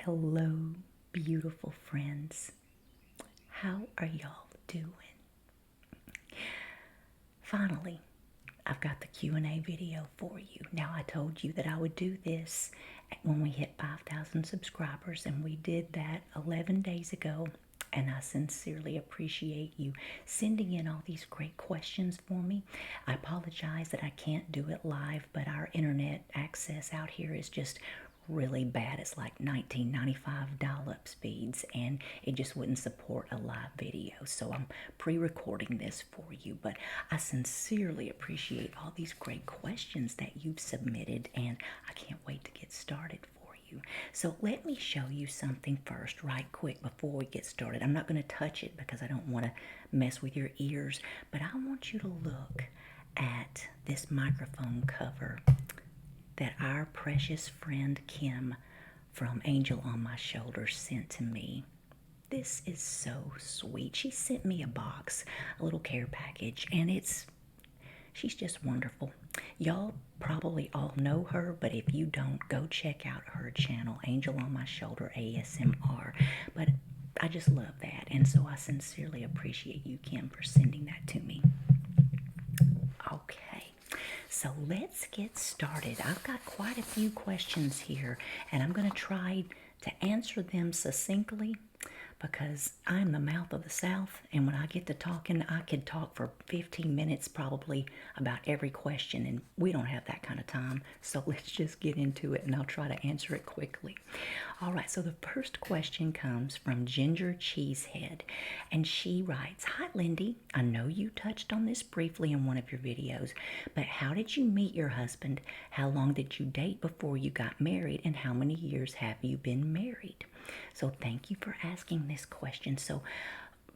Hello, beautiful friends. How are y'all doing? Finally, I've got the Q&A video for you. Now, I told you that I would do this when we hit 5,000 subscribers, and we did that 11 days ago. And I sincerely appreciate you sending in all these great questions for me. I apologize that I can't do it live, but our internet access out here is just really bad. It's like 1995 dial-up speeds, and it just wouldn't support a live video. So I'm pre-recording this for you, but I sincerely appreciate all these great questions that you've submitted, and I can't wait to get started for you. So let me show you something first, right quick, before we get started. I'm not going to touch it because I don't want to mess with your ears, but I want you to look at this microphone cover that our precious friend Kim from Angel on My Shoulder sent to me. This is so sweet. She sent me a box, a little care package, and she's just wonderful. Y'all probably all know her, but if you don't, go check out her channel, Angel on My Shoulder ASMR. But I just love that, and so I sincerely appreciate you, Kim, for sending that to me. Okay. So let's get started. I've got quite a few questions here, and I'm going to try to answer them succinctly because I'm the mouth of the South, and when I get to talking, I could talk for 15 minutes probably about every question, and we don't have that kind of time. So let's just get into it, and I'll try to answer it quickly. All right, so the first question comes from Ginger Cheesehead, and she writes, "Hi, Lindy. I know you touched on this briefly in one of your videos, but how did you meet your husband? How long did you date before you got married, and how many years have you been married?" So thank you for asking this question. So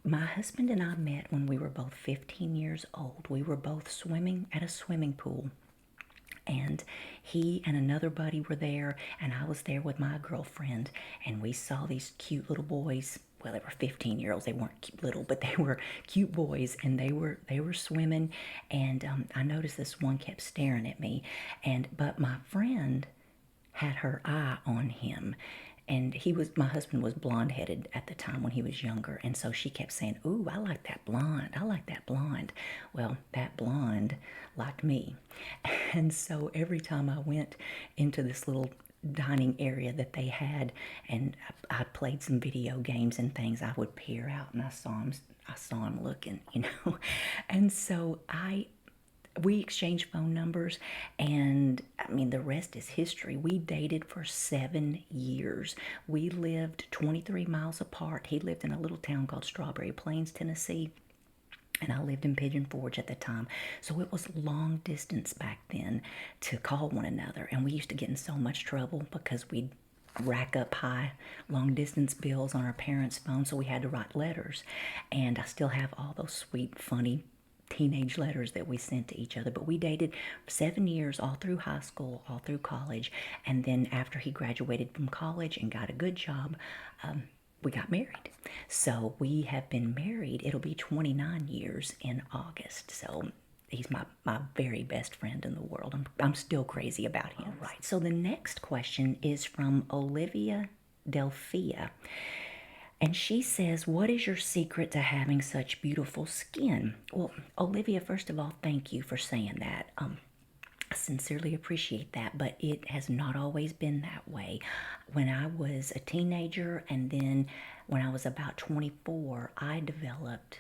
my husband and I met when we were both 15 years old. We were both swimming at a swimming pool, and he and another buddy were there, and I was there with my girlfriend, and we saw these cute little boys. Well, they were 15-year-olds. They weren't cute little, but they were cute boys, and they were swimming, and I noticed this one kept staring at me, but my friend had her eye on him. And my husband was blonde-headed at the time when he was younger. And so she kept saying, "Ooh, I like that blonde. I like that blonde." Well, that blonde liked me. And so every time I went into this little dining area that they had, and I played some video games and things, I would peer out and I saw him looking, And so we exchanged phone numbers, and I mean, the rest is history. We dated for 7 years. We lived 23 miles apart. He lived in a little town called Strawberry Plains, Tennessee, and I lived in Pigeon Forge at the time. So it was long distance back then to call one another, and we used to get in so much trouble because we'd rack up high long distance bills on our parents' phone, so we had to write letters. And I still have all those sweet, funny teenage letters that we sent to each other. But we dated 7 years, all through high school, all through college, and then after he graduated from college and got a good job, we got married. So we have been married. It'll be 29 years in August. So he's my very best friend in the world. I'm still crazy about him. All right. So the next question is from Olivia Delphia. And she says, "What is your secret to having such beautiful skin?" Well, Olivia, first of all, thank you for saying that. I sincerely appreciate that, but it has not always been that way. When I was a teenager, and then when I was about 24, I developed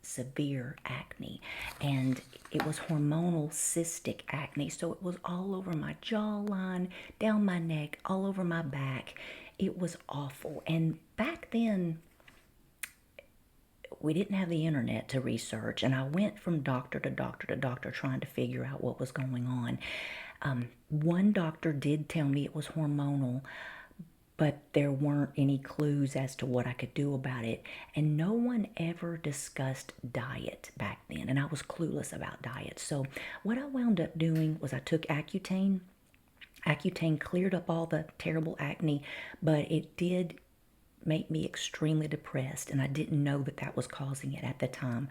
severe acne, and it was hormonal cystic acne. So it was all over my jawline, down my neck, all over my back. It was awful. And back then, we didn't have the internet to research, and I went from doctor to doctor to doctor trying to figure out what was going on. One doctor did tell me it was hormonal, but there weren't any clues as to what I could do about it. And no one ever discussed diet back then, and I was clueless about diet. So what I wound up doing was I took Accutane. Accutane cleared up all the terrible acne, but it did make me extremely depressed, and I didn't know that was causing it at the time.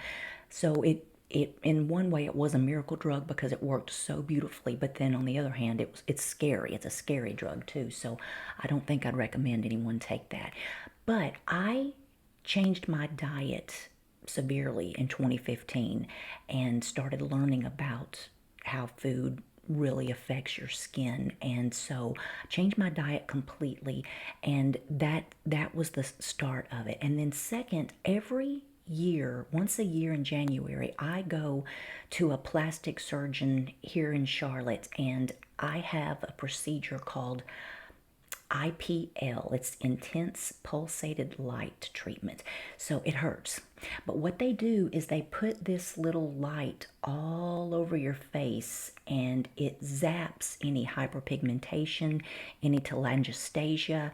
So in one way it was a miracle drug because it worked so beautifully, but then on the other hand it's scary. It's a scary drug too, so I don't think I'd recommend anyone take that. But I changed my diet severely in 2015 and started learning about how food really affects your skin, and so I changed my diet completely, and that was the start of it. And then second, every year, once a year in January, I go to a plastic surgeon here in Charlotte, and I have a procedure called IPL. It's intense pulsated light treatment. So it hurts. But what they do is they put this little light all over your face, and it zaps any hyperpigmentation, any telangiectasia.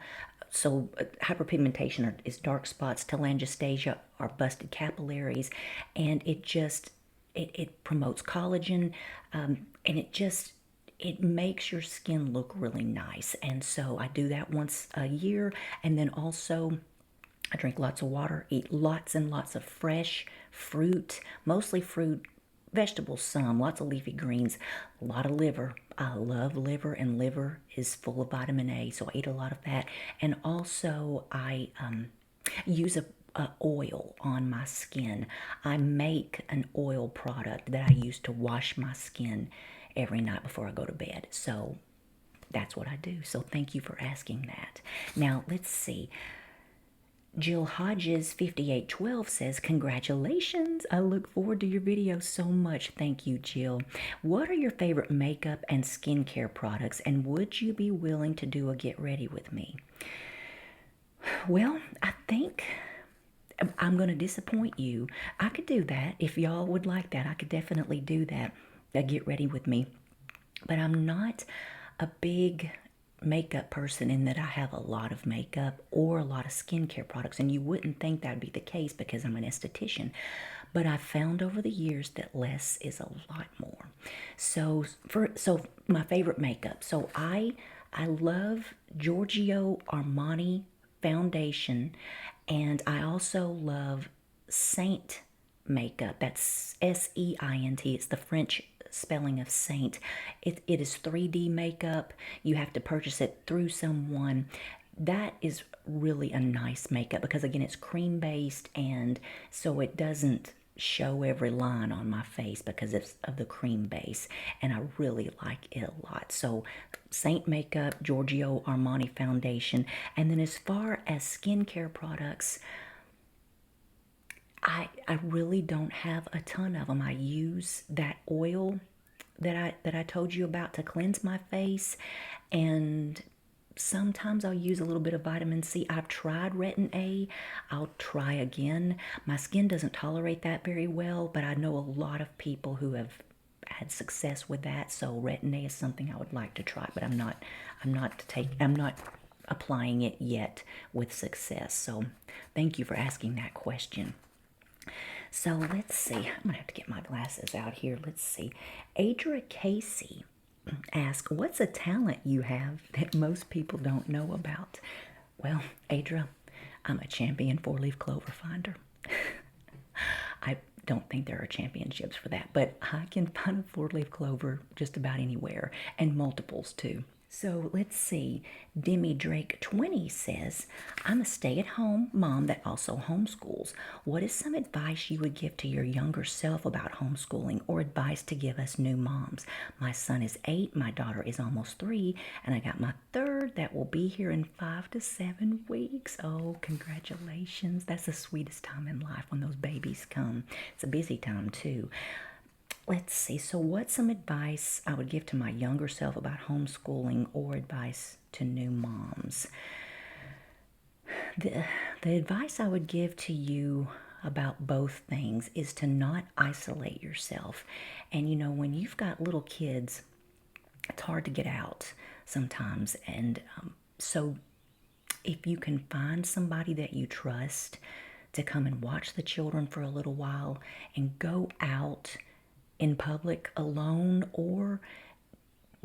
So hyperpigmentation is dark spots, telangiectasia are busted capillaries, and it promotes collagen, and it makes your skin look really nice. And so I do that once a year. And then also I drink lots of water, eat lots and lots of fresh fruit, mostly fruit, vegetables, some, lots of leafy greens, a lot of liver. I love liver, and liver is full of vitamin A, so I eat a lot of that. And also I use a oil on my skin. I make an oil product that I use to wash my skin every night before I go to bed. So that's what I do. So thank you for asking that. Now let's see. Jill Hodges 5812 says, congratulations. I look forward to your video so much. Thank you, Jill. What are your favorite makeup and skincare products, and would you be willing to do a get ready with me? Well, I think I'm going to disappoint you. I could do that. If y'all would like that, I could definitely do that. Get ready with me. But I'm not a big makeup person in that I have a lot of makeup or a lot of skincare products. And you wouldn't think that'd be the case because I'm an esthetician. But I've found over the years that less is a lot more. So my favorite makeup. So I love Giorgio Armani foundation, and I also love Saint makeup. That's Seint. It's the French spelling of saint. It is 3D makeup. You have to purchase it through someone. That is really a nice makeup because, again, it's cream based, and so it doesn't show every line on my face because of the cream base, and I really like it a lot. So Saint makeup, Giorgio Armani foundation. And then as far as skincare products, I really don't have a ton of them. I use that oil that I told you about to cleanse my face, and sometimes I'll use a little bit of vitamin C. I've tried Retin A. I'll try again. My skin doesn't tolerate that very well, but I know a lot of people who have had success with that. So Retin A is something I would like to try, but I'm not applying it yet with success. So thank you for asking that question. So let's see. I'm going to have to get my glasses out here. Let's see. Adra Casey asked, what's a talent you have that most people don't know about? Well, Adra, I'm a champion four-leaf clover finder. I don't think there are championships for that, but I can find a four-leaf clover just about anywhere, and multiples too. So let's see. Demi Drake 20 says, I'm a stay-at-home mom that also homeschools. What is some advice you would give to your younger self about homeschooling, or advice to give us new moms? My son is 8, my daughter is almost 3, and I got my third that will be here in 5 to 7 weeks. Oh, congratulations. That's the sweetest time in life when those babies come. It's a busy time too. Let's see. So what's some advice I would give to my younger self about homeschooling, or advice to new moms? The advice I would give to you about both things is to not isolate yourself. And when you've got little kids, it's hard to get out sometimes. And so if you can find somebody that you trust to come and watch the children for a little while, and go out in public alone, or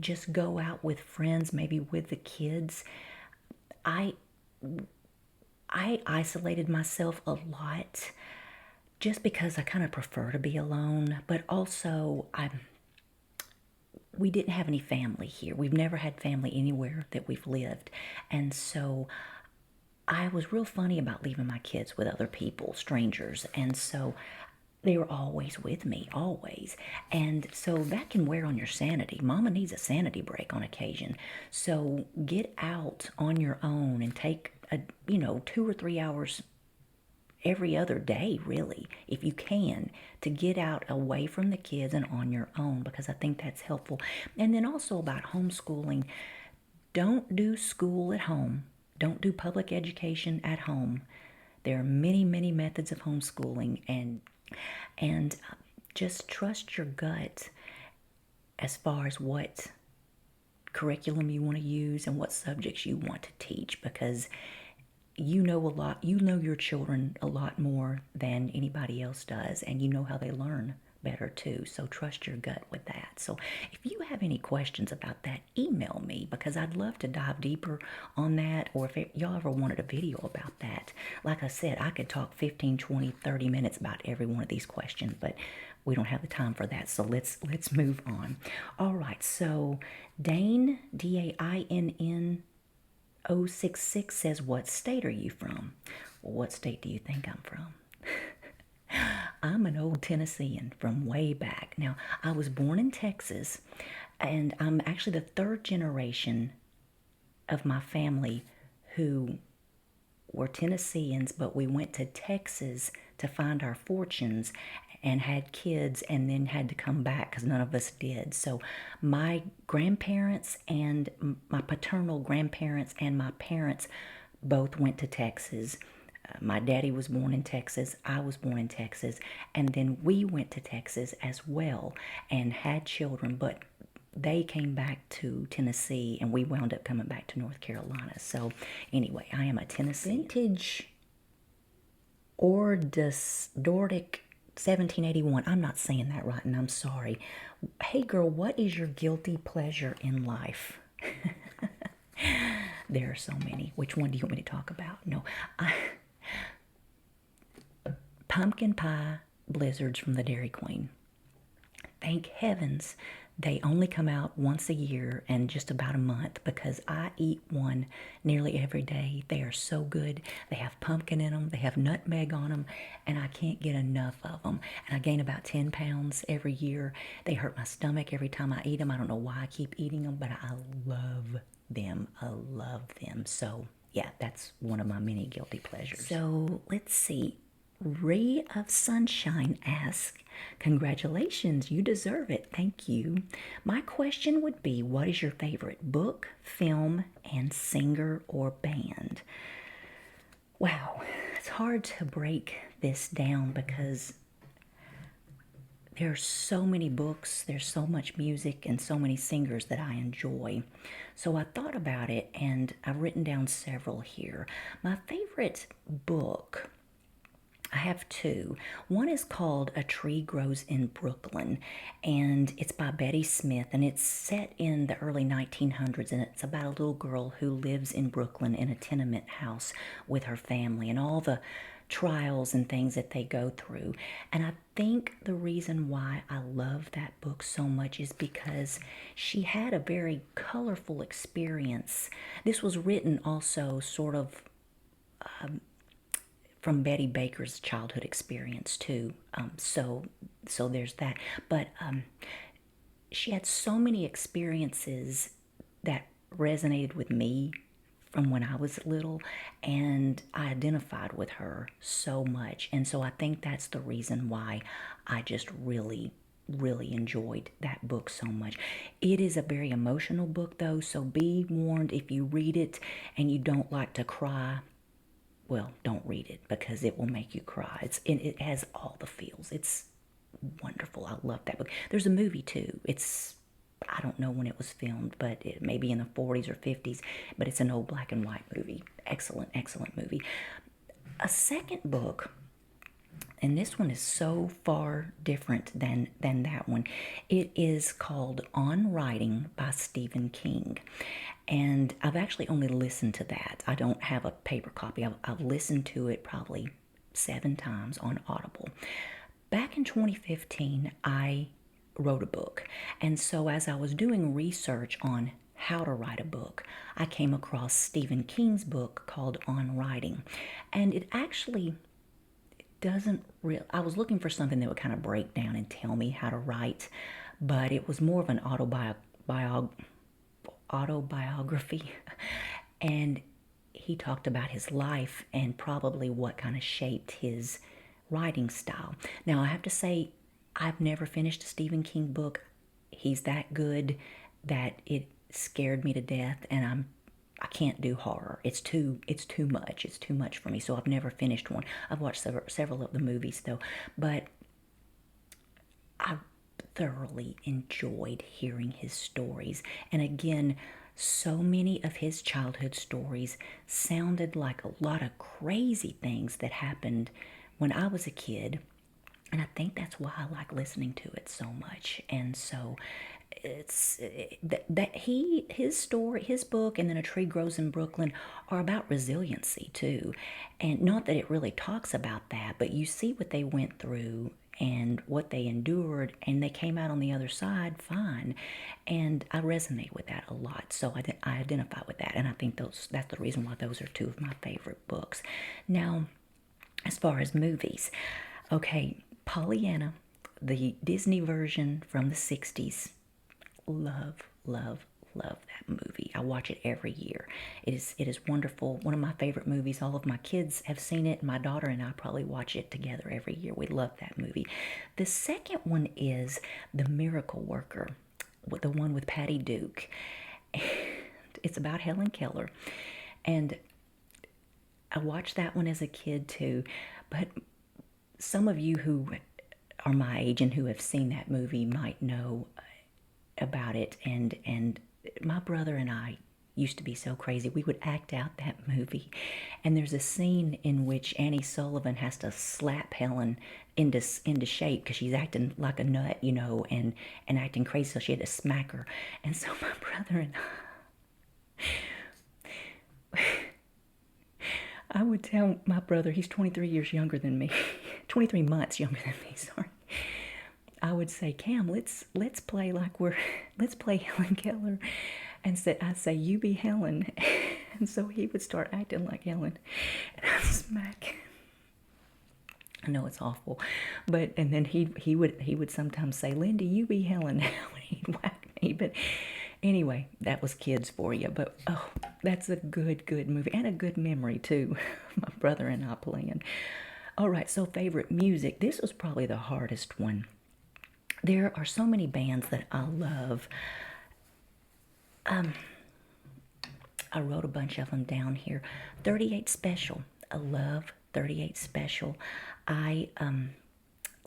just go out with friends, maybe with the kids. I isolated myself a lot, just because I kind of prefer to be alone, but also we didn't have any family here. We've never had family anywhere that we've lived. And so I was real funny about leaving my kids with other people, strangers. And so they were always with me, always. And so that can wear on your sanity. Mama needs a sanity break on occasion. So get out on your own and take 2 or 3 hours every other day, really, if you can, to get out away from the kids and on your own, because I think that's helpful. And then also about homeschooling, don't do school at home. Don't do public education at home. There are many, many methods of homeschooling, and just trust your gut as far as what curriculum you want to use and what subjects you want to teach, because you know a lot. You know your children a lot more than anybody else does, and you know how they learn better too. So trust your gut with that. So if you have any questions about that, email me, because I'd love to dive deeper on that. Or if y'all ever wanted a video about that, like I said, I could talk 15, 20, 30 minutes about every one of these questions, but we don't have the time for that. So let's move on. All right. So Dane, Dainn 066 says, what state are you from? Well, what state do you think I'm from? I'm an old Tennessean from way back. Now, I was born in Texas, and I'm actually the third generation of my family who were Tennesseans, but we went to Texas to find our fortunes and had kids, and then had to come back because none of us did. So my grandparents and my paternal grandparents and my parents both went to Texas. My daddy was born in Texas. I was born in Texas. And then we went to Texas as well and had children, but they came back to Tennessee, and we wound up coming back to North Carolina. So anyway, I am a Tennessee. Vintage Dordic 1781. I'm not saying that right, and I'm sorry. Hey girl, what is your guilty pleasure in life? There are so many. Which one do you want me to talk about? No, pumpkin pie blizzards from the Dairy Queen. Thank heavens they only come out once a year and just about a month, because I eat one nearly every day. They are so good. They have pumpkin in them. They have nutmeg on them, and I can't get enough of them. And I gain about 10 pounds every year. They hurt my stomach every time I eat them. I don't know why I keep eating them, but I love them. I love them. So yeah, that's one of my many guilty pleasures. So let's see. Ray of Sunshine asks, congratulations, you deserve it. Thank you. My question would be, what is your favorite book, film, and singer or band? Wow, it's hard to break this down because there's so many books, there's so much music, and so many singers that I enjoy. So I thought about it, and I've written down several here. My favorite book, I have two. One is called A Tree Grows in Brooklyn, and it's by Betty Smith, and it's set in the early 1900s, and it's about a little girl who lives in Brooklyn in a tenement house with her family and all the trials and things that they go through. And I think the reason why I love that book so much is because she had a very colorful experience. This was written also sort of from Betty Baker's childhood experience too. So there's that. But she had so many experiences that resonated with me from when I was little, and I identified with her so much. And so I think that's the reason why I just really enjoyed that book so much. It is a very emotional book though, so be warned if you read it and you don't like to cry. Well, don't read it because it will make you cry. It has all the feels. It's wonderful. I love that book. There's a movie too. I don't know when it was filmed, but it may be in the 40s or 50s, but it's an old black and white movie. Excellent, excellent movie. A second book, and this one is so far different than that one. It is called On Writing by Stephen King. And I've actually only listened to that. I don't have a paper copy. I've listened to it probably 7 times on Audible. Back in 2015, I wrote a book. And so as I was doing research on how to write a book, I came across Stephen King's book called On Writing. And it actually doesn't real I was looking for something that would kind of break down and tell me how to write, but it was more of an autobiography. And he talked about his life and probably what kind of shaped his writing style. Now, I have to say, I've never finished a Stephen King book. He's that good that it scared me to death, and I can't do horror. It's too much. It's too much for me. So I've never finished one. I've watched several of the movies though, but I thoroughly enjoyed hearing his stories. And again, so many of his childhood stories sounded like a lot of crazy things that happened when I was a kid. And I think that's why I like listening to it so much. And so it's that his story, his book, and then A Tree Grows in Brooklyn are about resiliency too. And not that it really talks about that, but you see what they went through and what they endured, and they came out on the other side fine. And I resonate with that a lot. So I identify with that, and I think that's the reason why those are two of my favorite books. Now, as far as movies, okay, Pollyanna, the Disney version from the 60s. Love, love, love that movie. I watch it every year. It is wonderful. One of my favorite movies. All of my kids have seen it. My daughter and I probably watch it together every year. We love that movie. The second one is The Miracle Worker, with the one with Patty Duke. And it's about Helen Keller. And I watched that one as a kid too. But some of you who are my age and who have seen that movie might know about it. And my brother and I used to be so crazy. We would act out that movie. And there's a scene in which Annie Sullivan has to slap Helen into shape because she's acting like a nut, and acting crazy. So she had to smack her. And so my brother and I would tell my brother, he's 23 years younger than me, 23 months younger than me, sorry. I would say, Cam, let's play let's play Helen Keller. And I'd say, you be Helen. And so he would start acting like Helen. And I'd smack. I know it's awful. And then he would sometimes say, Lindy, you be Helen. When he'd whack me. But anyway, that was kids for you. But oh, that's a good movie. And a good memory too. My brother and I playing. All right, so favorite music. This was probably the hardest one. There are so many bands that I love. I wrote a bunch of them down here. 38 Special. I love 38 Special. I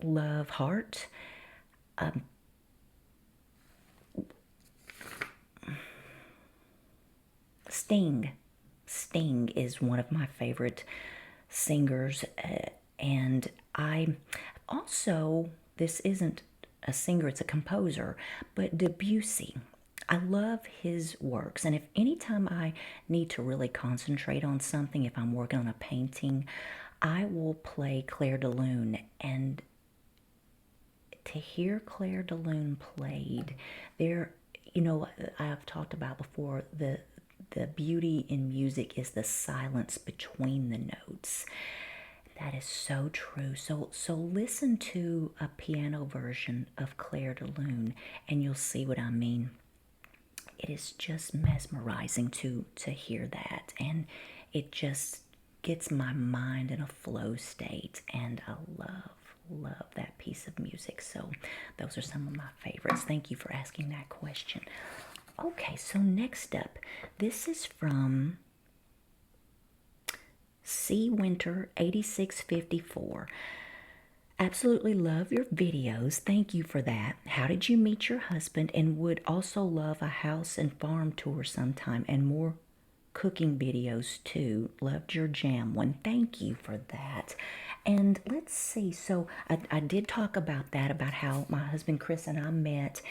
love Heart. Sting. Sting is one of my favorite singers. And I also, this isn't a singer, it's a composer, but Debussy. I love his works, and if anytime I need to really concentrate on something, if I'm working on a painting, I will play Claire de Lune. And to hear Claire de Lune played, I've talked about before, the beauty in music is the silence between the notes. That is so true. So listen to a piano version of Claire de Lune, and you'll see what I mean. It is just mesmerizing to hear that, and it just gets my mind in a flow state, and I love that piece of music. So those are some of my favorites. Thank you for asking that question. Okay, so next up, this is from C. Winter 8654. Absolutely love your videos. Thank you for that. How did you meet your husband? And would also love a house and farm tour sometime, and more cooking videos too. Loved your jam one. Thank you for that. And let's see. So I did talk about that, about how my husband Chris and I met.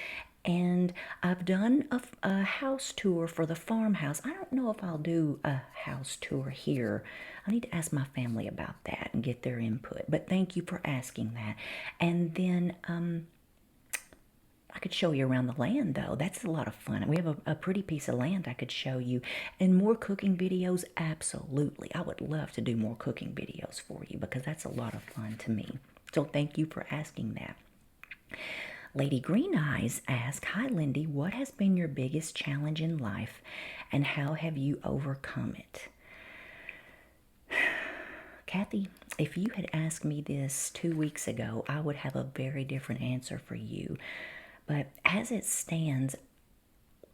And I've done a house tour for the farmhouse. I don't know if I'll do a house tour here. I need to ask my family about that and get their input. But thank you for asking that. And then I could show you around the land, though. That's a lot of fun. We have a pretty piece of land I could show you. And more cooking videos, absolutely. I would love to do more cooking videos for you because that's a lot of fun to me. So thank you for asking that. Lady Green Eyes asks, Hi Lindy, what has been your biggest challenge in life and how have you overcome it? Kathy, if you had asked me this 2 weeks ago, I would have a very different answer for you. But as it stands,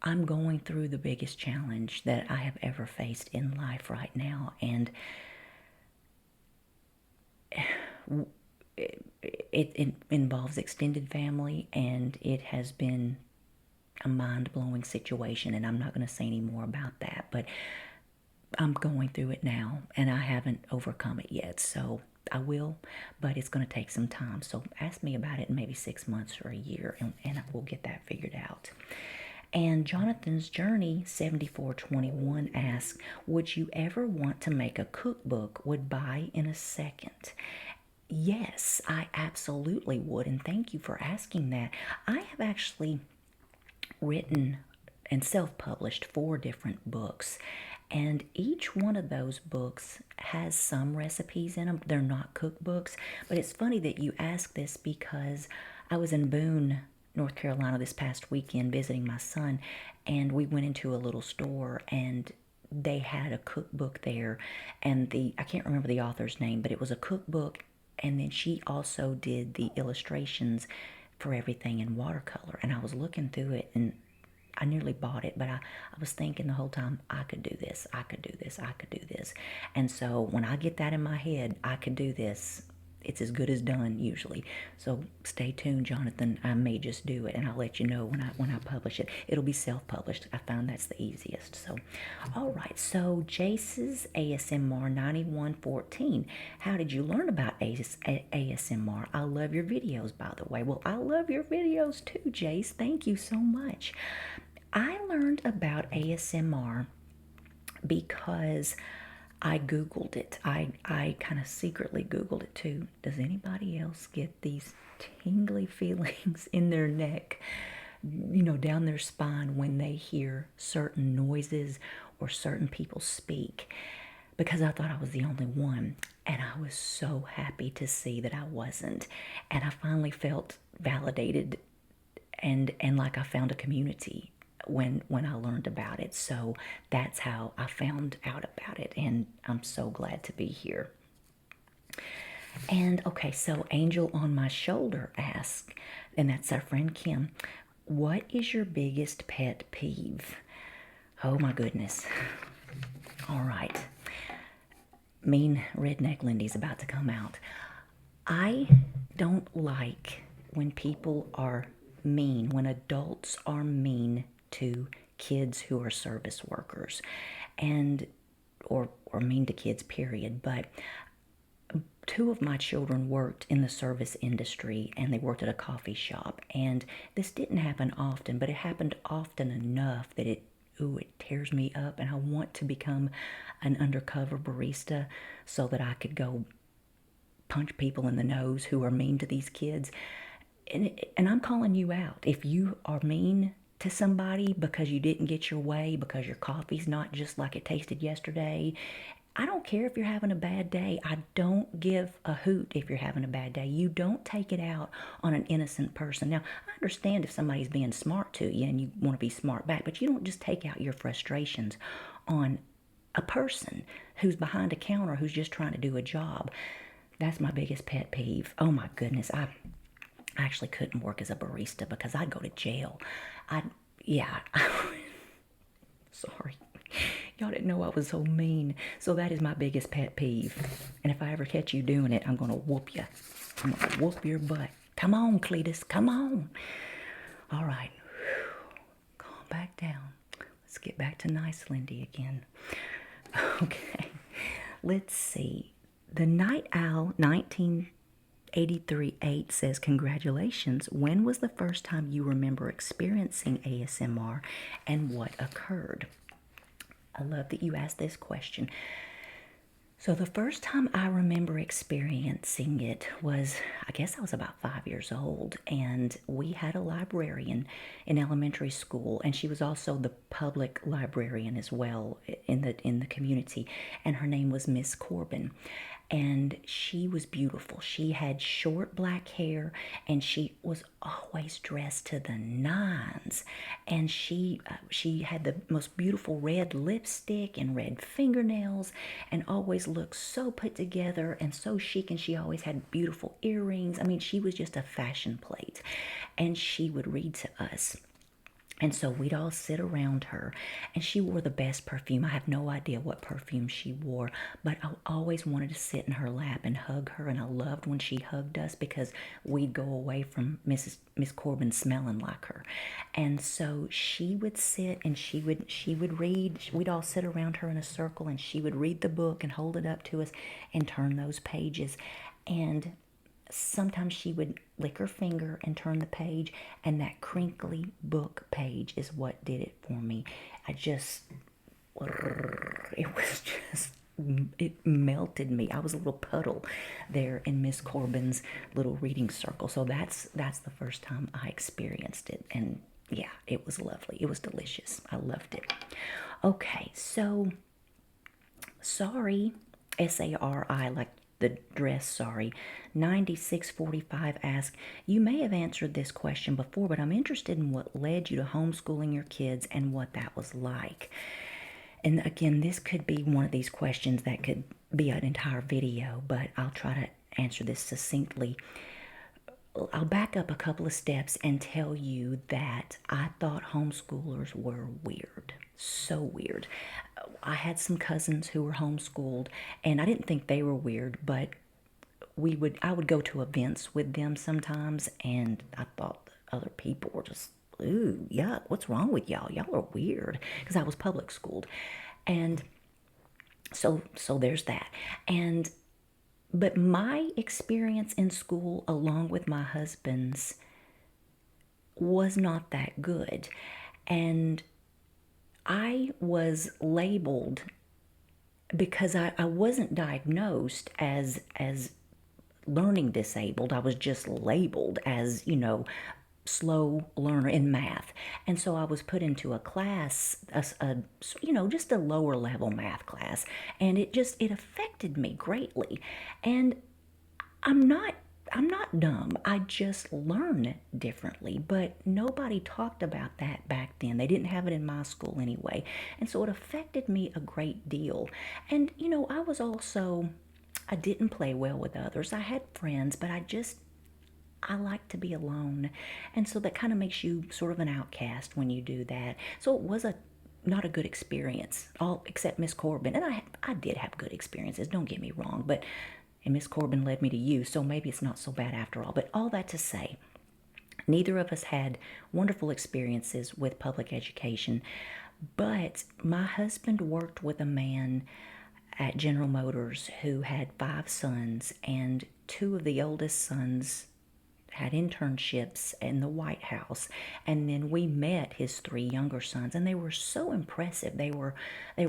I'm going through the biggest challenge that I have ever faced in life right now. And it involves extended family, and it has been a mind-blowing situation, and I'm not going to say any more about that, but I'm going through it now, and I haven't overcome it yet, so I will, but it's going to take some time. So ask me about it in maybe 6 months or a year, and we'll get that figured out. And Jonathan's Journey 7421 asks, would you ever want to make a cookbook? Would buy in a second. Yes, I absolutely would, and thank you for asking that. I have actually written and self-published 4 different books, and each one of those books has some recipes in them. They're not cookbooks, but it's funny that you ask this because I was in Boone, North Carolina this past weekend visiting my son, and we went into a little store and they had a cookbook there, and I can't remember the author's name, but it was a cookbook, and then she also did the illustrations for everything in watercolor. And I was looking through it and I nearly bought it, but I was thinking the whole time, I could do this, I could do this, I could do this. And so when I get that in my head, I could do this, it's as good as done usually. So stay tuned, Jonathan. I may just do it, and I'll let you know when I publish it. It'll be self-published. I found that's the easiest. So, all right. So Jace's ASMR 9114. How did you learn about ASMR? I love your videos, by the way. Well, I love your videos too, Jace. Thank you so much. I learned about ASMR because I Googled it. I kind of secretly Googled it too. Does anybody else get these tingly feelings in their neck, down their spine when they hear certain noises or certain people speak? Because I thought I was the only one. And I was so happy to see that I wasn't. And I finally felt validated and like I found a community when I learned about it. So that's how I found out about it, and I'm so glad to be here. And okay, so Angel on My Shoulder asks, and that's our friend Kim, what is your biggest pet peeve? Oh my goodness. All right. Mean Redneck Lindy's about to come out. I don't like when people are mean, when adults are mean to kids who are service workers, and or mean to kids, period. But 2 of my children worked in the service industry, and they worked at a coffee shop, and this didn't happen often, but it happened often enough that it tears me up, and I want to become an undercover barista so that I could go punch people in the nose who are mean to these kids. And I'm calling you out. If you are mean to somebody because you didn't get your way, because your coffee's not just like it tasted yesterday, I don't care if you're having a bad day. I don't give a hoot if you're having a bad day. You don't take it out on an innocent person. Now, I understand if somebody's being smart to you and you want to be smart back, but you don't just take out your frustrations on a person who's behind a counter who's just trying to do a job. That's my biggest pet peeve. Oh my goodness, I actually couldn't work as a barista because I'd go to jail. Sorry. Y'all didn't know I was so mean. So that is my biggest pet peeve. And if I ever catch you doing it, I'm going to whoop you. I'm going to whoop your butt. Come on, Cletus. Come on. All right. Calm back down. Let's get back to nice Lindy again. Okay. Let's see. The Night Owl 19 83.8 says, congratulations. When was the first time you remember experiencing ASMR and what occurred? I love that you asked this question. So the first time I remember experiencing it was, I guess I was about 5 years old, and we had a librarian in elementary school, and she was also the public librarian as well in the community, and her name was Miss Corbin. And she was beautiful. She had short black hair, and she was always dressed to the nines. And she had the most beautiful red lipstick and red fingernails, and always looked so put together and so chic. And she always had beautiful earrings. I mean, she was just a fashion plate. And she would read to us. And so we'd all sit around her, and she wore the best perfume. I have no idea what perfume she wore, but I always wanted to sit in her lap and hug her. And I loved when she hugged us because we'd go away from Miss Corbin smelling like her. And so she would sit and she would read. We'd all sit around her in a circle, and she would read the book and hold it up to us and turn those pages. And sometimes she would lick her finger and turn the page, and that crinkly book page is what did it for me. It was just, it melted me. I was a little puddle there in Miss Corbin's little reading circle. So that's the first time I experienced it, and yeah, it was lovely. It was delicious. I loved it. Okay, so sorry, SARI, like the dress, sorry. 9645 asks, you may have answered this question before, but I'm interested in what led you to homeschooling your kids and what that was like. And again, this could be one of these questions that could be an entire video, but I'll try to answer this succinctly. I'll back up a couple of steps and tell you that I thought homeschoolers were weird. So weird. I had some cousins who were homeschooled, and I didn't think they were weird, but I would go to events with them sometimes, and I thought other people were just, ooh, yuck, what's wrong with y'all? Y'all are weird, because I was public schooled. And so there's that. But my experience in school, along with my husband's, was not that good. And I was labeled because I wasn't diagnosed as learning disabled. I was just labeled as, slow learner in math. And so I was put into a class, just a lower level math class. And it affected me greatly. And I'm not I'm not dumb. I just learn differently. But nobody talked about that back then. They didn't have it in my school anyway. And so it affected me a great deal. And I didn't play well with others. I had friends, but I like to be alone. And so that kind of makes you sort of an outcast when you do that. So it was not a good experience, all except Miss Corbin. And I did have good experiences, don't get me wrong, and Miss Corbin led me to you, so maybe it's not so bad after all. But all that to say, neither of us had wonderful experiences with public education, but my husband worked with a man at General Motors who had 5 sons, and 2 of the oldest sons had internships in the White House. And then we met his 3 younger sons, and they were so impressive. They were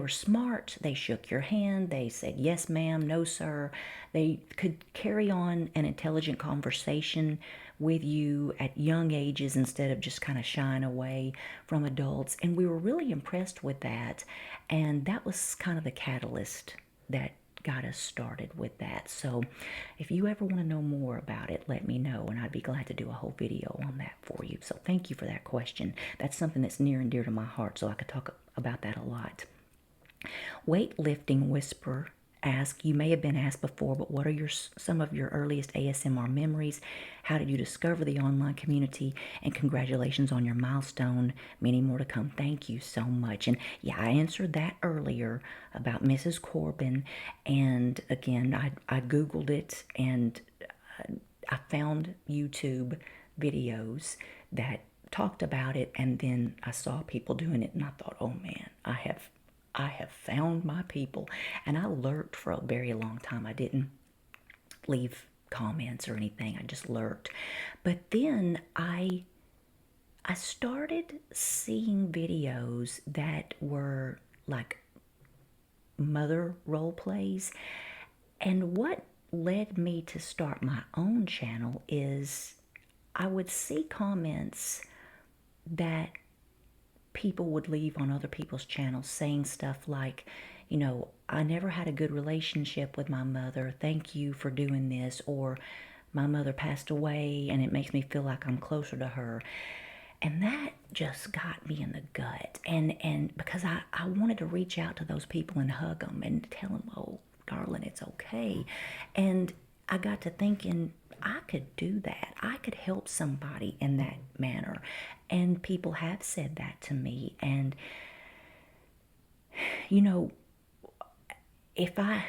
smart. They shook your hand. They said yes ma'am, no sir. They could carry on an intelligent conversation with you at young ages instead of just kind of shying away from adults. And we were really impressed with that. And that was kind of the catalyst that got us started with that. So if you ever want to know more about it, let me know, and I'd be glad to do a whole video on that for you. So thank you for that question. That's something that's near and dear to my heart, so I could talk about that a lot. Weightlifting Whisper asks, you may have been asked before, but what are some of your earliest ASMR memories? How did you discover the online community? And congratulations on your milestone. Many more to come. Thank you so much. And yeah, I answered that earlier about Mrs. Corbin. And again, I Googled it, and I found YouTube videos that talked about it, and then I saw people doing it, and I thought, oh man, I have found my people. And I lurked for a very long time. I didn't leave comments or anything. I just lurked. But then I started seeing videos that were like mother role plays. And what led me to start my own channel is I would see comments that people would leave on other people's channels saying stuff like, I never had a good relationship with my mother. Thank you for doing this. Or my mother passed away and it makes me feel like I'm closer to her. And that just got me in the gut. And because I wanted to reach out to those people and hug them and tell them, oh, darling, it's okay. And I got to thinking, I could do that. I could help somebody in that manner. And people have said that to me. And, you know, if I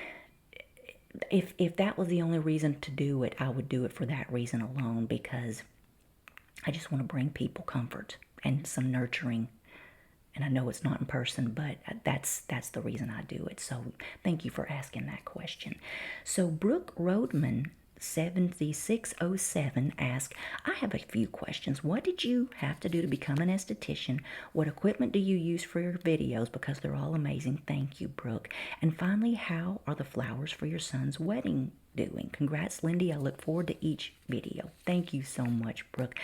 if that was the only reason to do it, I would do it for that reason alone, because I just want to bring people comfort and some nurturing. And I know it's not in person, but that's the reason I do it. So thank you for asking that question. So Brooke Rodman 7607 asked, I have a few questions. What did you have to do to become an esthetician? What equipment do you use for your videos? Because they're all amazing. Thank you, Brooke. And finally, how are the flowers for your son's wedding doing? Congrats, Lindy. I look forward to each video. Thank you so much, Brooke.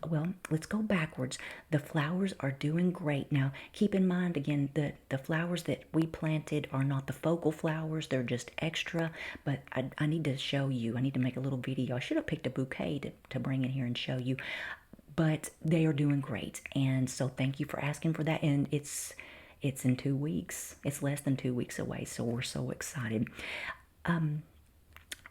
Well, let's go backwards. The flowers are doing great. Now, keep in mind, again, the flowers that we planted are not the focal flowers. They're just extra, but I need to show you. I need to make a little video. I should have picked a bouquet to bring in here and show you, but they are doing great. And so thank you for asking for that. And it's in 2 weeks. It's less than 2 weeks away, so we're so excited.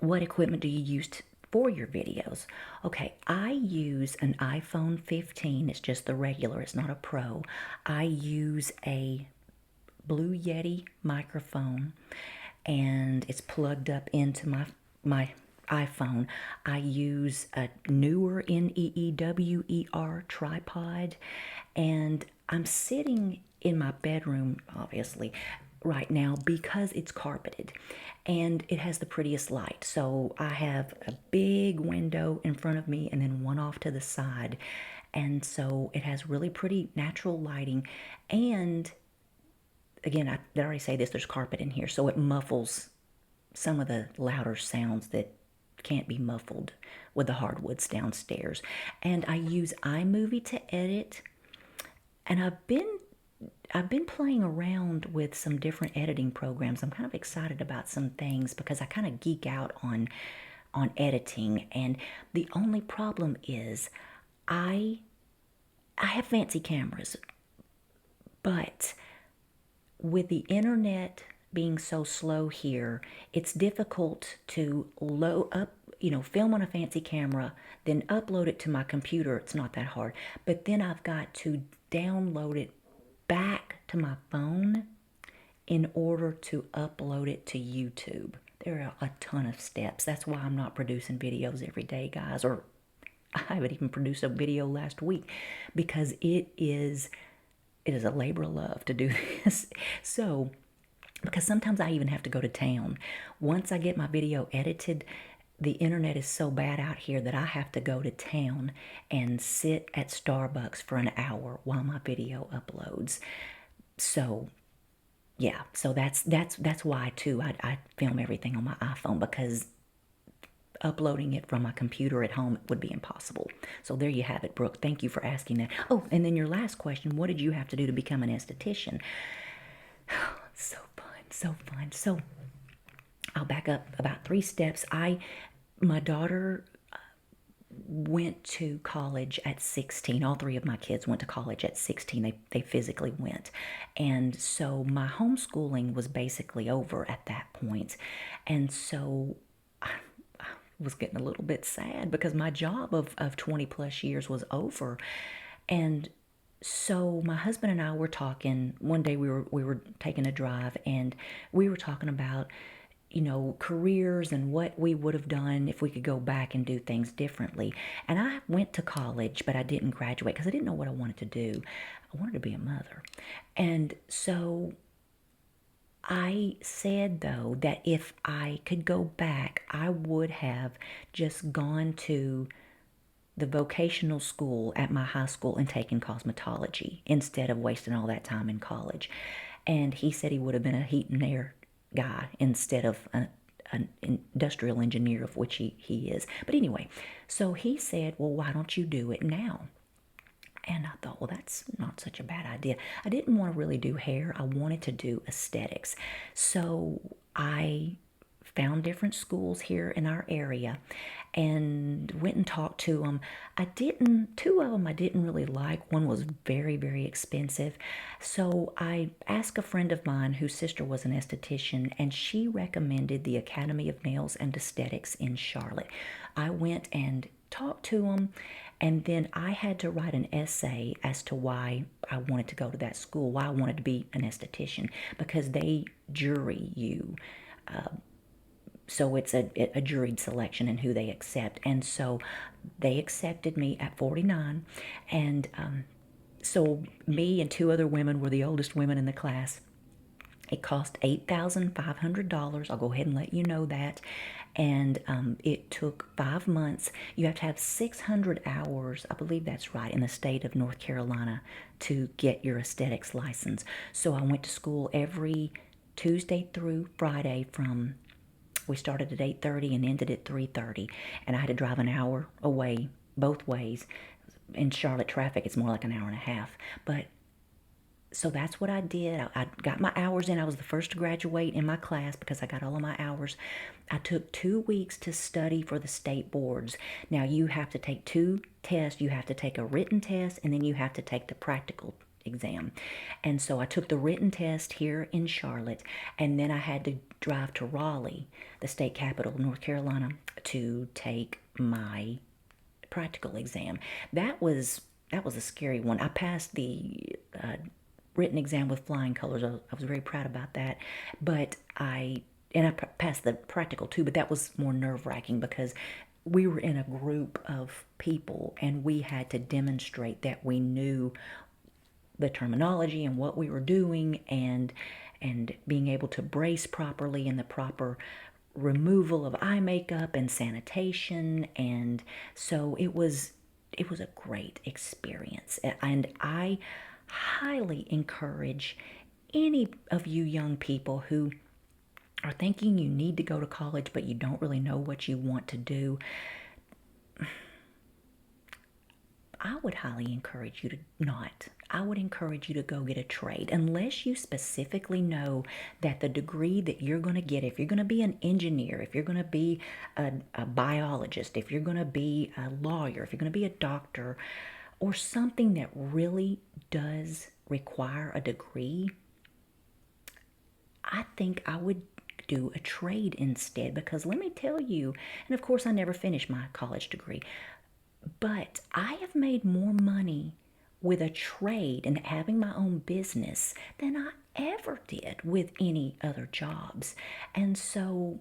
What equipment do you use for your videos? Okay, I use an iPhone 15. It's just the regular. It's not a Pro. I use a Blue Yeti microphone, and it's plugged up into my iPhone. I use a newer NEEWER tripod, and I'm sitting in my bedroom, obviously, right now because it's carpeted and it has the prettiest light. So I have a big window in front of me and then one off to the side. And so it has really pretty natural lighting. And again, I did already say this, there's carpet in here, so it muffles some of the louder sounds that can't be muffled with the hardwoods downstairs. And I use iMovie to edit. And I've been playing around with some different editing programs. I'm kind of excited about some things because I kind of geek out on editing. And the only problem is I have fancy cameras, but with the internet being so slow here, it's difficult to load up, film on a fancy camera, then upload it to my computer. It's not that hard. But then I've got to download it back to my phone in order to upload it to YouTube. There are a ton of steps. That's why I'm not producing videos every day, guys, or I haven't even produced a video last week, because it is a labor of love to do this. So, because sometimes I even have to go to town. Once I get my video edited, the internet is so bad out here that I have to go to town and sit at Starbucks for an hour while my video uploads. So, yeah, so that's why too I film everything on my iPhone, because uploading it from my computer at home would be impossible. So there you have it, Brooke. Thank you for asking that. Oh, and then your last question, what did you have to do to become an esthetician? So fun, so fun. So I'll back up about 3 steps. My daughter went to college at 16. All 3 of my kids went to college at 16. They physically went. And so my homeschooling was basically over at that point. And so I was getting a little bit sad because my job of 20 plus years was over. And so my husband and I were talking one day. We were taking a drive, and we were talking about careers and what we would have done if we could go back and do things differently. And I went to college, but I didn't graduate because I didn't know what I wanted to do. I wanted to be a mother. And so I said, though, that if I could go back, I would have just gone to the vocational school at my high school and taken cosmetology instead of wasting all that time in college. And he said he would have been a heat and air guy instead of an industrial engineer, of which he is. But anyway, so he said, well, why don't you do it now? And I thought, well, that's not such a bad idea. I didn't want to really do hair. I wanted to do aesthetics. So I found different schools here in our area and went and talked to them. Two of them I didn't really like. One was very, very expensive. So I asked a friend of mine whose sister was an esthetician, and she recommended the Academy of Nails and Aesthetics in Charlotte. I went and talked to them, and then I had to write an essay as to why I wanted to go to that school, why I wanted to be an esthetician, because they jury you. So it's a juried selection in who they accept. And so they accepted me at 49. And so me and two other women were the oldest women in the class. It cost $8,500. I'll go ahead and let you know that. And it took 5 months. You have to have 600 hours, I believe that's right, in the state of North Carolina to get your aesthetics license. So I went to school every Tuesday through Friday from we started at 8:30 and ended at 3:30, and I had to drive an hour away both ways. In Charlotte traffic, it's more like an hour and a half. But so that's what I did. I got my hours in. I was the first to graduate in my class because I got all of my hours. I took 2 weeks to study for the state boards. Now you have to take two tests. You have to take a written test, and then you have to take the practical exam. And so I took the written test here in Charlotte, and then I had to drive to Raleigh, the state capital, North Carolina, to take my practical exam. That was a scary one. I passed the written exam with flying colors. I was very proud about that. But I passed the practical too, but that was more nerve wracking because we were in a group of people and we had to demonstrate that we knew the terminology and what we were doing and being able to brace properly and the proper removal of eye makeup and sanitation. And so it was a great experience, and I highly encourage any of you young people who are thinking you need to go to college but you don't really know what you want to do. I would highly encourage you to not. I would encourage you to go get a trade unless you specifically know that the degree that you're going to get, if you're going to be an engineer, if you're going to be a biologist, if you're going to be a lawyer, if you're going to be a doctor, or something that really does require a degree, I think I would do a trade instead because let me tell you, and of course I never finished my college degree, but I have made more money with a trade and having my own business than I ever did with any other jobs. And so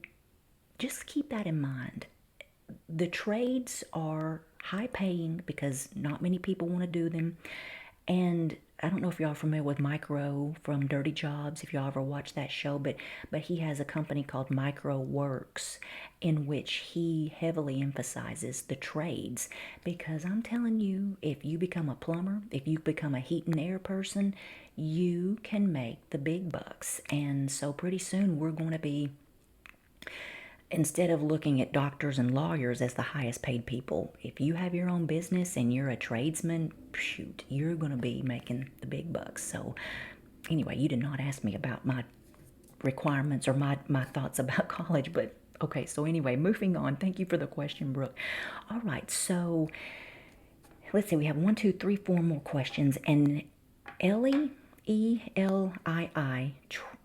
just keep that in mind. The trades are high paying because not many people want to do them. And I don't know if y'all are familiar with Micro from Dirty Jobs, if y'all ever watched that show, but he has a company called Micro Works in which he heavily emphasizes the trades because I'm telling you, if you become a plumber, if you become a heat and air person, you can make the big bucks. And so pretty soon we're going to be, instead of looking at doctors and lawyers as the highest paid people, if you have your own business and you're a tradesman, shoot, you're going to be making the big bucks. So anyway, you did not ask me about my requirements or my thoughts about college, but okay, so anyway, moving on. Thank you for the question, Brooke. All right, so let's see, we have one, two, three, four more questions. And Ellie, Elii,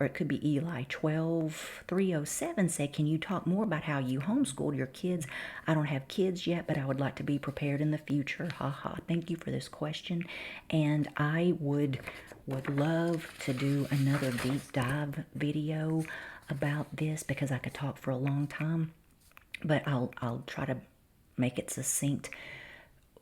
or it could be Eli, 12307 said, can you talk more about how you homeschooled your kids? I don't have kids yet, but I would like to be prepared in the future. Haha. Thank you for this question. And I would love to do another deep dive video about this because I could talk for a long time, but I'll try to make it succinct.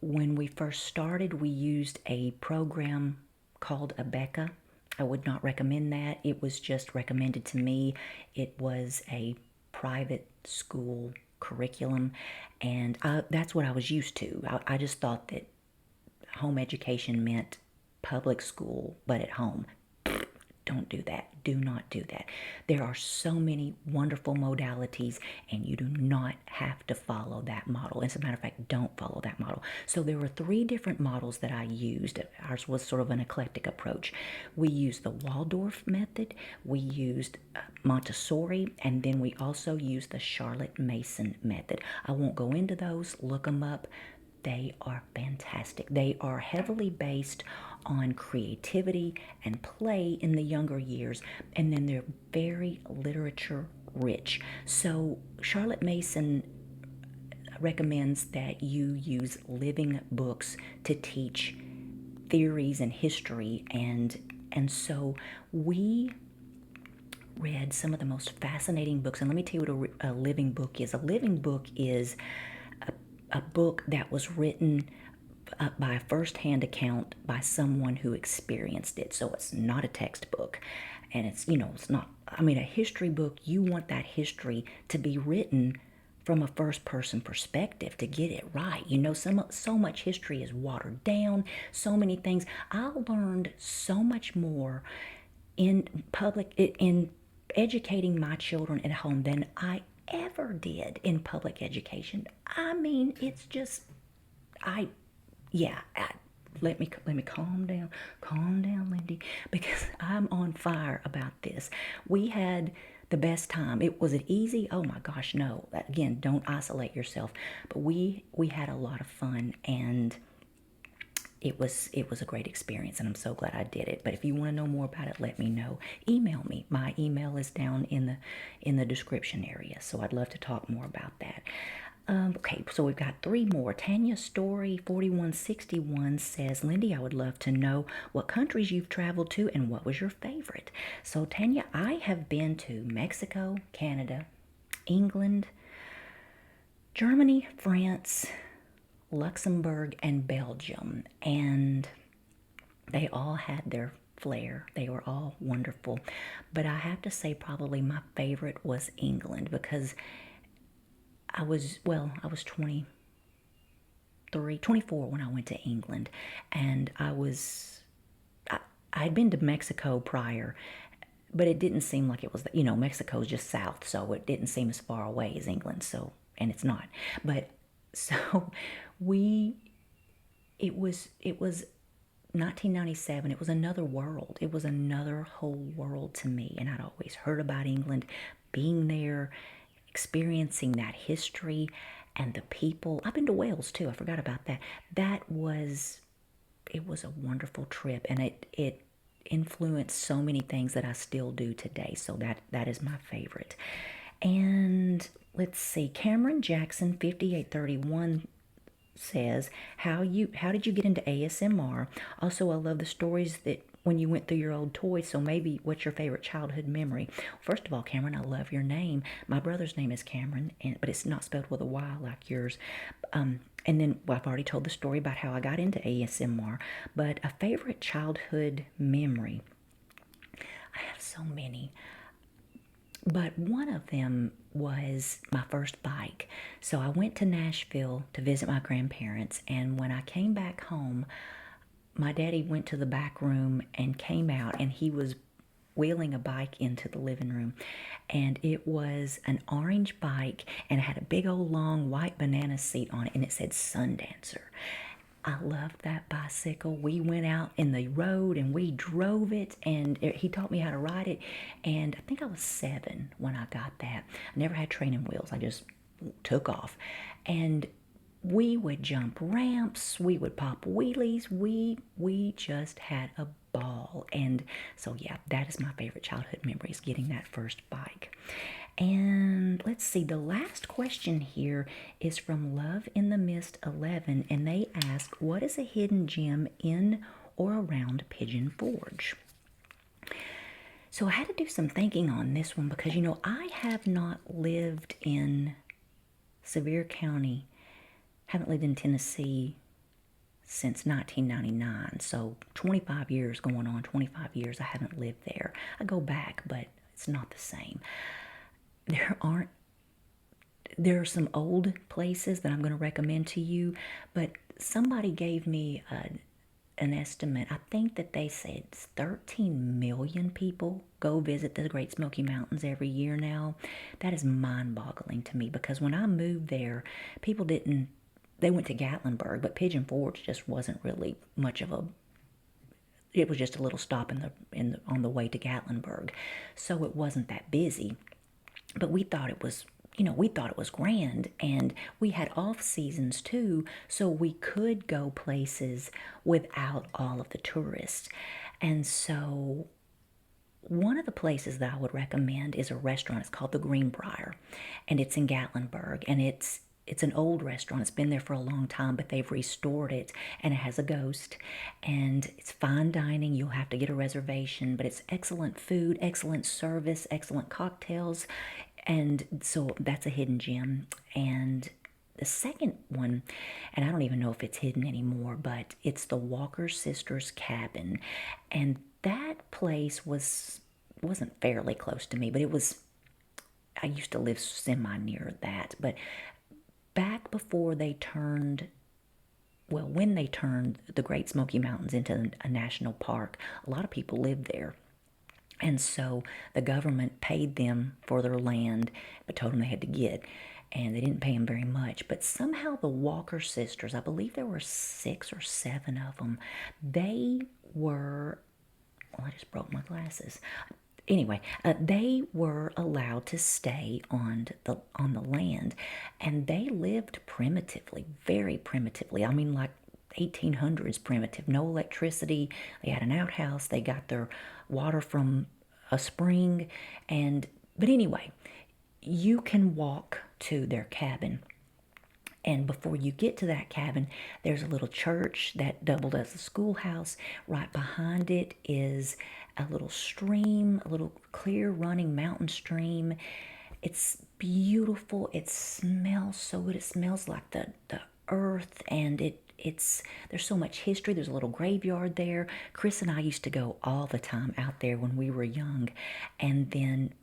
When we first started, we used a program called Abeka, I would not recommend that. It was just recommended to me. It was a private school curriculum, and that's what I was used to. I just thought that home education meant public school, but at home. Don't do that. Do not do that. There are so many wonderful modalities, and you do not have to follow that model. As a matter of fact, don't follow that model. So there were 3 different models that I used. Ours was sort of an eclectic approach. We used the Waldorf method, we used Montessori, and then we also used the Charlotte Mason method. I won't go into those, look them up. They are fantastic. They are heavily based on creativity and play in the younger years, and then they're very literature rich. So, Charlotte Mason recommends that you use living books to teach theories and history, and so we read some of the most fascinating books. And let me tell you what a living book is. A living book is a book that was written by a first-hand account by someone who experienced it. So it's not a textbook, and it's not. I mean, a history book. You want that history to be written from a first-person perspective to get it right. So much history is watered down. So many things. I learned so much more in educating my children at home than I ever did in public education. I mean, it's just I yeah. Let me calm down, Lindy, because I'm on fire about this. We had the best time. Was it easy? Oh my gosh, no. Again, don't isolate yourself. But we had a lot of fun, and it was a great experience, and I'm so glad I did it. But if you want to know more about it, let me know. Email me. My email is down in the description area, so I'd love to talk more about that. Okay, so we've got 3 more. Tanya Story 4161 says, Lindy, I would love to know what countries you've traveled to and what was your favorite. So Tanya, I have been to Mexico, Canada, England, Germany, France, Luxembourg, and Belgium, and they all had their flair. They were all wonderful, but I have to say probably my favorite was England, because I was 24 when I went to England, and I had been to Mexico prior, but it didn't seem like it was, Mexico's just south, so it didn't seem as far away as England, so, and it's not. But so it was 1997. It was another world. It was another whole world to me, and I'd always heard about England, being there, experiencing that history and the people. I've been to Wales too. I forgot about that. It was a wonderful trip, and it influenced so many things that I still do today. So that is my favorite. And let's see, Cameron Jackson 5831 says, how did you get into ASMR? Also, I love the stories that when you went through your old toys. So maybe what's your favorite childhood memory? First of all, Cameron, I love your name. My brother's name is Cameron, but it's not spelled with a Y like yours. And then, I've already told the story about how I got into ASMR. But a favorite childhood memory, I have so many. But one of them was my first bike. So I went to Nashville to visit my grandparents, and when I came back home, my daddy went to the back room and came out, and he was wheeling a bike into the living room, and it was an orange bike, and it had a big old long white banana seat on it, and it said Sundancer. I loved that bicycle. We went out in the road and we drove it, and he taught me how to ride it. And I think I was 7 when I got that. I never had training wheels. I just took off. And we would jump ramps. We would pop wheelies. We just had a ball. And so, yeah, that is my favorite childhood memory, is getting that first bike. And let's see, the last question here is from Love in the Mist 11, and they ask, what is a hidden gem in or around Pigeon Forge? So I had to do some thinking on this one, because, I have not lived in Sevier County, haven't lived in Tennessee since 1999. So 25 years going on, 25 years I haven't lived there. I go back, but it's not the same. There aren't there are some old places that I'm going to recommend to you, but somebody gave me an estimate. I think that they said 13 million people go visit the Great Smoky Mountains every year now. That is mind boggling to me because when I moved there, people didn't, they went to Gatlinburg, but Pigeon Forge just wasn't really much of a, it was just a little stop on the way to Gatlinburg. So it wasn't that busy. But we thought it was, we thought it was grand, and we had off seasons too, so we could go places without all of the tourists. And so one of the places that I would recommend is a restaurant. It's called the Greenbrier, and it's in Gatlinburg, and it's an old restaurant. It's been there for a long time, but they've restored it, and it has a ghost, and it's fine dining. You'll have to get a reservation, but it's excellent food, excellent service, excellent cocktails, and so that's a hidden gem. And the second one, and I don't even know if it's hidden anymore, but it's the Walker Sisters Cabin, and that place wasn't fairly close to me, but it was. I used to live semi near that, but back before they turned, well, when they turned the Great Smoky Mountains into a national park, a lot of people lived there. And so the government paid them for their land, but told them they had to get. And they didn't pay them very much. But somehow the Walker sisters, I believe there were 6 or 7 of them, they were, well, I just broke my glasses. Anyway, they were allowed to stay on the land, and they lived primitively, very primitively. I mean, like 1800s primitive. No electricity. They had an outhouse. They got their water from a spring, and but anyway, you can walk to their cabin. And before you get to that cabin, there's a little church that doubled as a schoolhouse. Right behind it is a little stream, a little clear running mountain stream. It's beautiful. It smells so good. It smells like the earth, and it's there's so much history. There's a little graveyard there. Chris and I used to go all the time out there when we were young. And then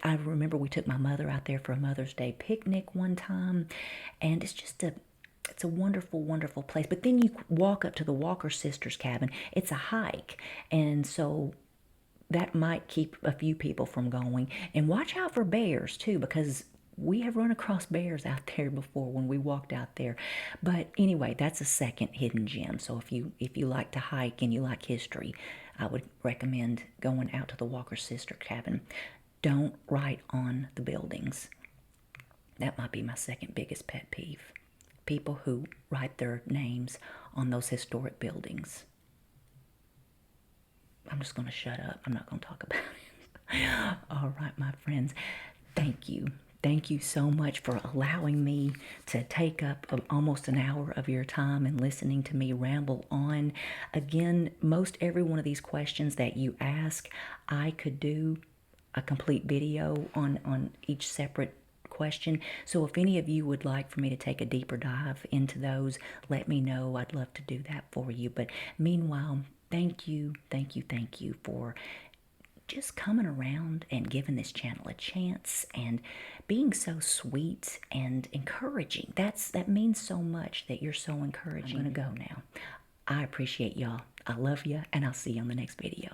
I remember we took my mother out there for a Mother's Day picnic one time, and it's a wonderful, wonderful place. But then you walk up to the Walker Sisters cabin. It's a hike, and so that might keep a few people from going. And watch out for bears too, because we have run across bears out there before when we walked out there. But anyway, that's a second hidden gem. So if you like to hike and you like history, I would recommend going out to the Walker Sister cabin. Don't write on the buildings. That might be my second biggest pet peeve. People who write their names on those historic buildings. I'm just going to shut up. I'm not going to talk about it. All right, my friends. Thank you. Thank you so much for allowing me to take up almost an hour of your time and listening to me ramble on. Again, most every one of these questions that you ask, I could do a complete video on each separate question. So if any of you would like for me to take a deeper dive into those, let me know. I'd love to do that for you. But meanwhile, thank you for just coming around and giving this channel a chance and being so sweet and encouraging. That means so much that you're so encouraging. I'm going to go now. I appreciate y'all. I love you, and I'll see you on the next video.